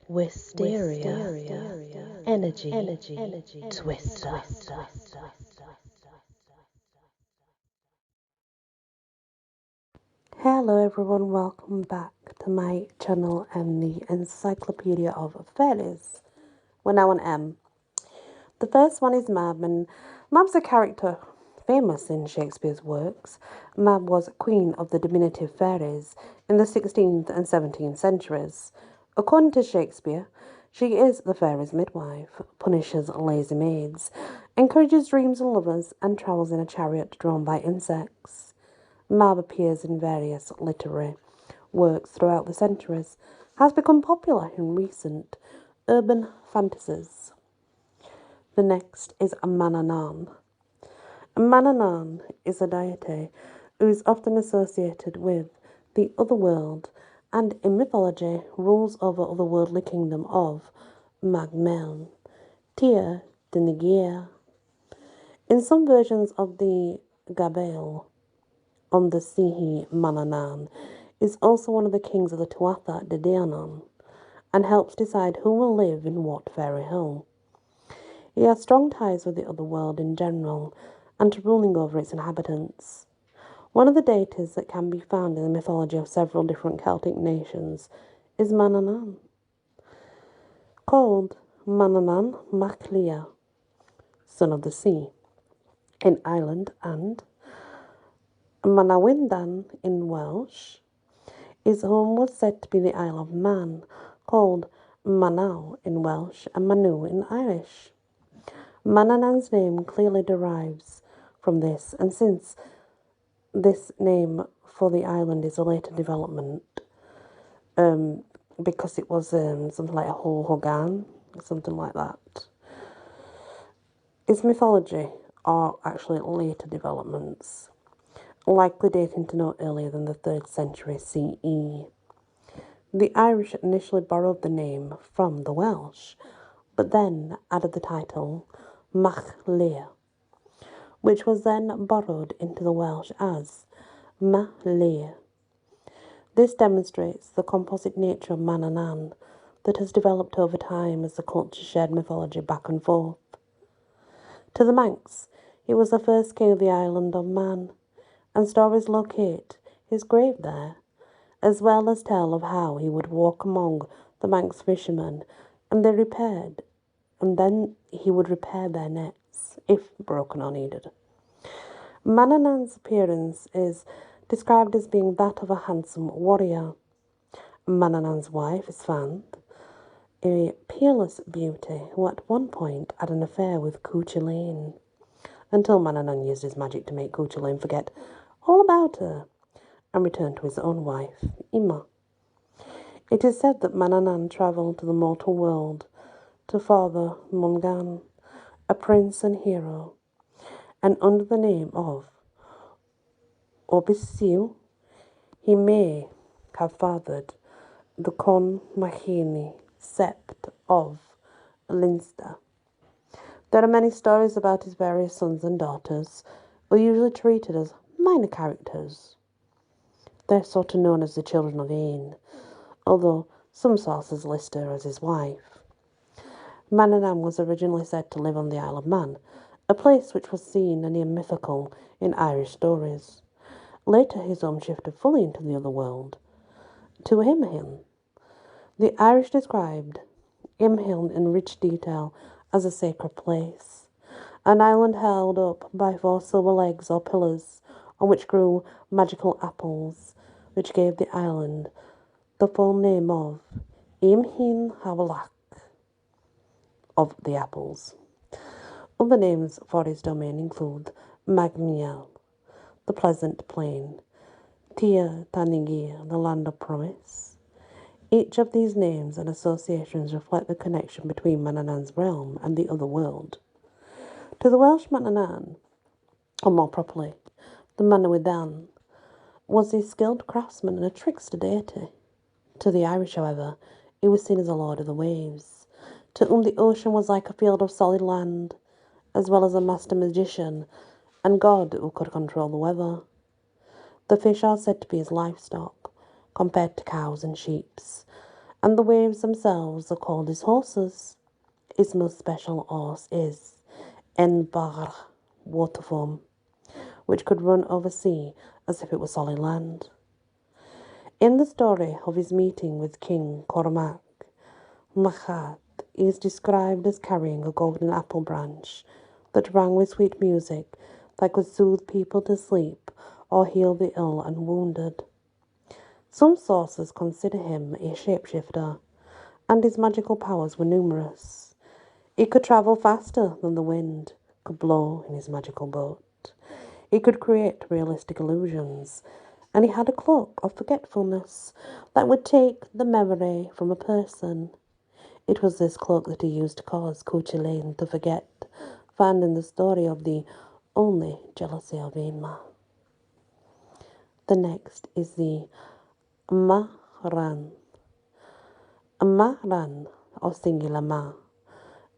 Wysteria, energy, twister. Hello everyone, welcome back to my channel and the Encyclopedia of Fairies. We're now on M. The first one is Mab, and Mab's a character famous in Shakespeare's works. Mab was queen of the diminutive fairies in the 16th and 17th centuries. According to Shakespeare, she is the fairies' midwife, punishes lazy maids, encourages dreams and lovers, and travels in a chariot drawn by insects. Mab appears in various literary works throughout the centuries, has become popular in recent urban fantasies. The next is Manannan. Manannan is a deity who is often associated with the otherworld and in mythology rules over the otherworldly kingdom of Magmeln, Tir Dinigia. In some versions of the Gabale, on the Sihi Manannan is also one of the kings of the Tuatha De Danann and helps decide who will live in what fairy home. He has strong ties with the other world in general and to ruling over its inhabitants. One of the deities that can be found in the mythology of several different Celtic nations is Manannan, called Manannan Mac Lir, son of the sea, in Ireland, and Manawyndan in Welsh. His home was said to be the Isle of Man, called Manaw in Welsh and Manu in Irish. Manannan's name clearly derives from this, and since this name for the island is a later development, because it was something like a whole Hogan, something like that. Its mythology are actually later developments, likely dating to no earlier than the 3rd century CE. The Irish initially borrowed the name from the Welsh, but then added the title Mac Lir, which was then borrowed into the Welsh as Ma Lir. This demonstrates the composite nature of Manannan that has developed over time as the culture shared mythology back and forth. To the Manx, he was the first king of the island of Man, and stories locate his grave there, as well as tell of how he would walk among the Manx fishermen, and then he would repair their nets, if broken or needed. Manannan's appearance is described as being that of a handsome warrior. Manannan's wife is found, a peerless beauty who at one point had an affair with Cuchulainn, until Manannan used his magic to make Cuchulainn forget all about her and return to his own wife, Ima. It is said that Manannan travelled to the mortal world to Father Mungan, a prince and hero, and under the name of Obysiu, he may have fathered the Con Machini sept of Leinster. There are many stories about his various sons and daughters, who are usually treated as minor characters. They're sort of known as the children of Ain, although some sources list her as his wife. Manannan was originally said to live on the Isle of Man, a place which was seen and near mythical in Irish stories. Later his home shifted fully into the other world, to Imhiln. The Irish described Imhiln in rich detail as a sacred place, an island held up by 4 silver legs or pillars on which grew magical apples, which gave the island the full name of Imhiln Havelach, of the apples. Other names for his domain include Magmiel, the pleasant plain, Tir Tanigir, the land of promise. Each of these names and associations reflect the connection between Manannan's realm and the other world. To the Welsh, Manannan, or more properly, the Manawyddan, was a skilled craftsman and a trickster deity. To the Irish, however, he was seen as a lord of the waves, to whom the ocean was like a field of solid land, as well as a master magician and god who could control the weather. The fish are said to be his livestock, compared to cows and sheep, and the waves themselves are called his horses. His most special horse is Enbar, waterform, which could run over sea as if it were solid land. In the story of his meeting with King Cormac, Machat is described as carrying a golden apple branch that rang with sweet music that could soothe people to sleep or heal the ill and wounded. Some sources consider him a shapeshifter, and his magical powers were numerous. He could travel faster than the wind, could blow in his magical boat. He could create realistic illusions, and he had a cloak of forgetfulness that would take the memory from a person. It was this cloak that he used to cause Cuchulainn to forget, found in the story of the only jealousy of Ainma. The next is the Mahran. A Mahran, or singular Ma,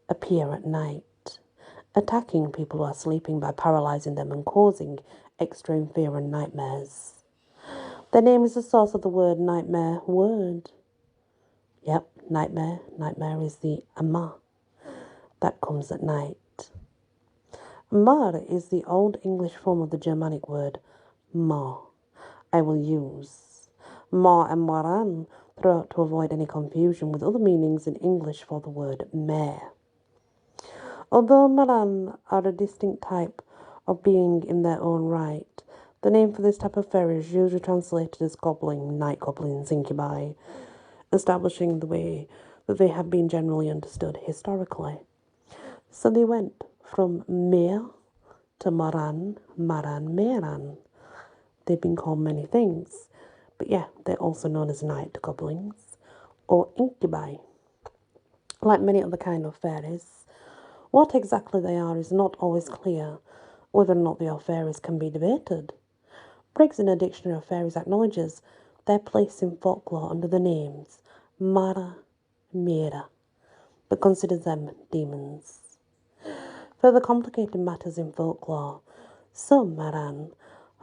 appear at night, attacking people who are sleeping by paralyzing them and causing extreme fear and nightmares. Their name is the source of the word nightmare word. Yep, nightmare. Nightmare is the Ama that comes at night. Mar is the Old English form of the Germanic word ma. I will use ma and maran throughout to avoid any confusion with other meanings in English for the word mare. Although maran are a distinct type of being in their own right, the name for this type of fairy is usually translated as goblin, night goblins, incubi, establishing the way that they have been generally understood historically. So they went from mare to maran, maran, meran. They've been called many things, but yeah, they're also known as night goblins or incubi. Like many other kind of fairies, what exactly they are is not always clear. Whether or not they are fairies can be debated. Briggs in a dictionary of fairies acknowledges their place in folklore under the names Mara, Mera, but considers them demons. Further complicating matters in folklore, some Maran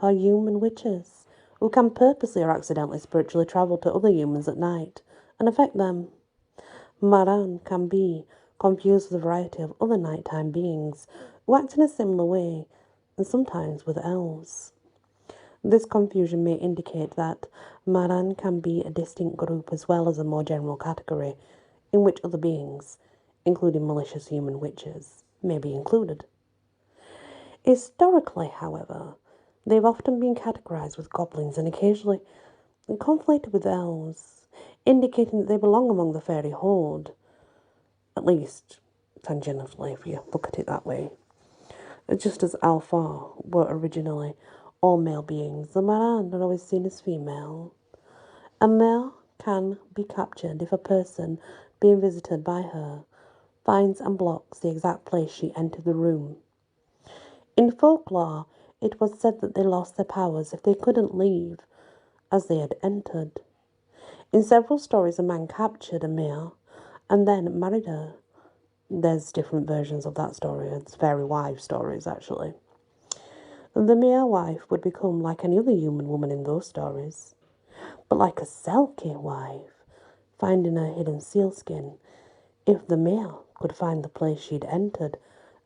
are human witches who can purposely or accidentally spiritually travel to other humans at night and affect them. Maran can be confused with a variety of other nighttime beings who act in a similar way, and sometimes with elves. This confusion may indicate that Maran can be a distinct group as well as a more general category in which other beings, including malicious human witches, may be included. Historically, however, they've often been categorized with goblins and occasionally conflated with elves, indicating that they belong among the fairy horde, at least tangentially if you look at it that way. Just as Alpha were originally all male beings, the Maran are always seen as female. A male can be captured if a person being visited by her finds and blocks the exact place she entered the room. In folklore, it was said that they lost their powers if they couldn't leave as they had entered. In several stories, a man captured a mare and then married her. There's different versions of that story. It's fairy wife stories, actually. The mere wife would become like any other human woman in those stories, but like a Selkie wife, finding her hidden sealskin. If the mare could find the place she'd entered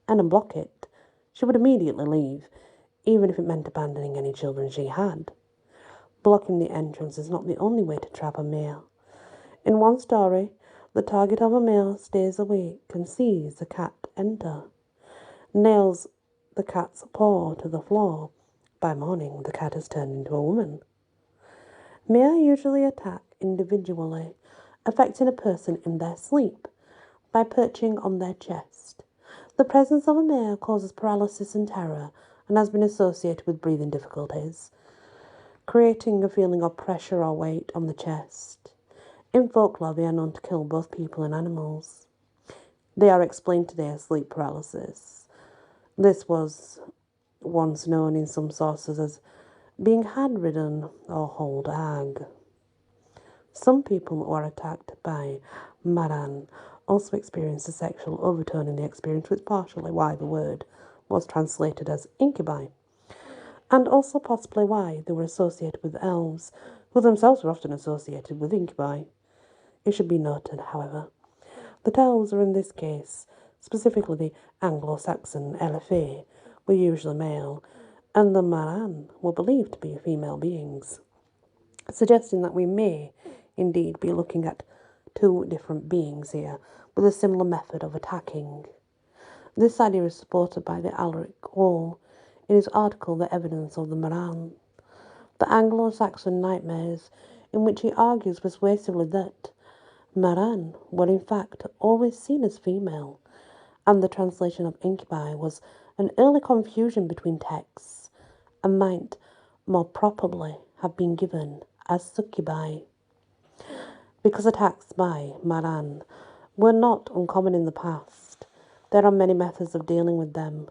and unblock it, she would immediately leave, even if it meant abandoning any children she had. Blocking the entrance is not the only way to trap a mare. In one story, the target of a male stays awake and sees the cat enter, nails the cat's paw to the floor. By morning, the cat has turned into a woman. Mare usually attack individually, affecting a person in their sleep by perching on their chest. The presence of a mare causes paralysis and terror and has been associated with breathing difficulties, creating a feeling of pressure or weight on the chest. In folklore, they are known to kill both people and animals. They are explained today as sleep paralysis. This was once known in some sources as being hand-ridden or hold hag. Some people who are attacked by Maran also experience a sexual overtone in the experience, which is partially why the word was translated as incubi, and also possibly why they were associated with elves, who themselves were often associated with incubi. It should be noted, however, the elves are in this case, specifically the Anglo-Saxon LFA, were usually male, and the Maran were believed to be female beings, suggesting that we may indeed be looking at two different beings here with a similar method of attacking. This idea is supported by the Alaric Wall in his article The Evidence of the Maran, the Anglo-Saxon nightmares, in which he argues persuasively that Maran were in fact always seen as female, and the translation of incubi was an early confusion between texts and might more probably have been given as succubi. Because attacks by Maran were not uncommon in the past, there are many methods of dealing with them.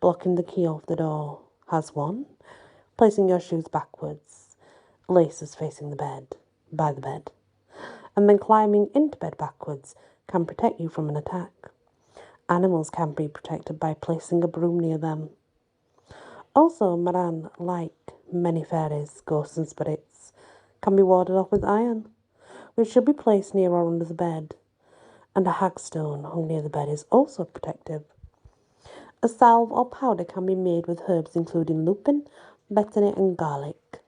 Blocking the key off the door has one. Placing your shoes backwards, laces facing the bed, by the bed, and then climbing into bed backwards can protect you from an attack. Animals can be protected by placing a broom near them. Also, Maran, like many fairies, ghosts and spirits, can be warded off with iron, which should be placed near or under the bed, and a hagstone hung near the bed is also protective. A salve or powder can be made with herbs including lupin, betony and garlic.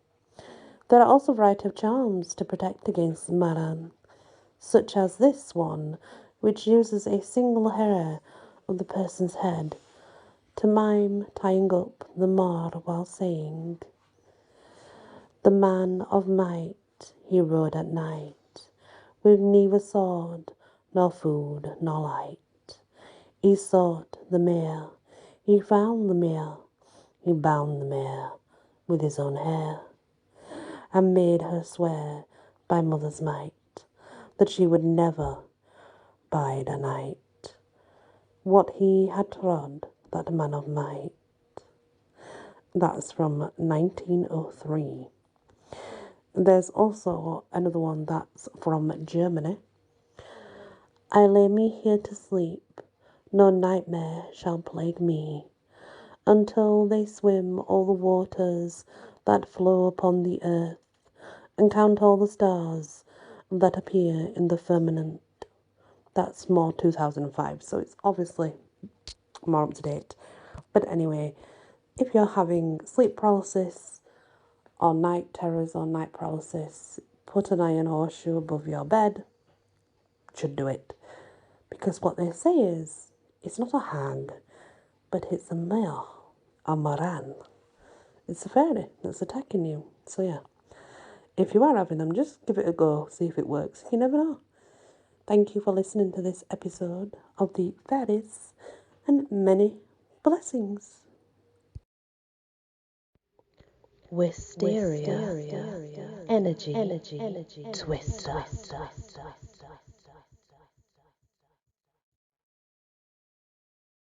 There are also a variety of charms to protect against Maran, such as this one, which uses a single hair of the person's head to mime tying up the mar while saying, "The man of might, he rode at night, with neither sword, nor food, nor light. He sought the mare, he found the mare, he bound the mare with his own hair, and made her swear by mother's might that she would never bide a night. What he had trod, that man of might." That's from 1903. There's also another one that's from Germany. "I lay me here to sleep, no nightmare shall plague me, until they swim all the waters that flow upon the earth, and count all the stars that appear in the firmament." That's more 2005, so it's obviously more up to date. But anyway, if you're having sleep paralysis or night terrors or night paralysis, put an iron horseshoe above your bed. Should do it. Because what they say is, it's not a hag, but it's a mare, a maran. It's a fairy that's attacking you. So yeah, if you are having them, just give it a go, see if it works. You never know. Thank you for listening to this episode of the Faries, and many blessings. Wysteria. Energy. Twister.